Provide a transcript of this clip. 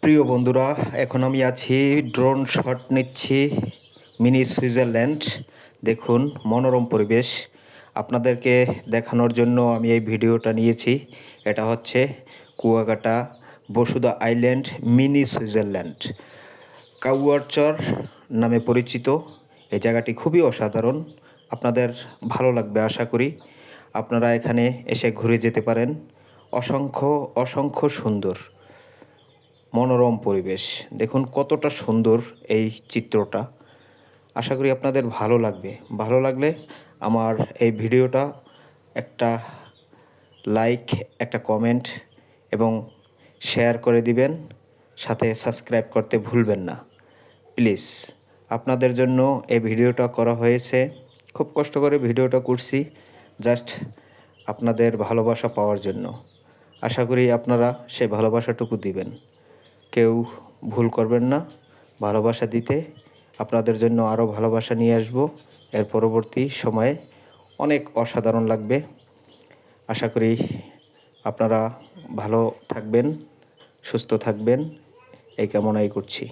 প্রিয় বন্ধুরা, এখন আমি আছি ড্রোন শট নিচ্ছি মিনি সুইজারল্যান্ড। দেখুন মনোরম পরিবেশ আপনাদেরকে দেখানোর জন্য আমি এই ভিডিওটা নিয়েছি। এটা হচ্ছে Kuakata Basudha island mini Switzerland, Kauarchar নামে পরিচিত। এই জায়গাটি খুবই অসাধারণ, আপনাদের ভালো লাগবে আশা করি। আপনারা এখানে এসে ঘুরে যেতে পারেন। অসংখ্য অসংখ্য সুন্দর মনোরম পরিবেশ, দেখুন কতটা সুন্দর এই চিত্রটা। আশা করি আপনাদের ভালো লাগবে। ভালো লাগলে আমার এই ভিডিওটা একটা লাইক, একটা কমেন্ট এবং শেয়ার করে দিবেন, সাথে সাবস্ক্রাইব করতে ভুলবেন না প্লিজ। আপনাদের জন্য এই ভিডিওটা করা হয়েছে, খুব কষ্ট করে ভিডিওটা করছি জাস্ট আপনাদের ভালোবাসা পাওয়ার জন্য। আশা করি আপনারা সেই ভালোবাসাটুকু দিবেন, কেউ ভুল করবেন না ভালোবাসা দিতে। আপনাদের জন্য আরও ভালোবাসা নিয়ে আসব এর পরবর্তী সময়ে, অনেক অসাধারণ লাগবে। আশা করি আপনারা ভালো থাকবেন, সুস্থ থাকবেন, এই কামনাই করছি।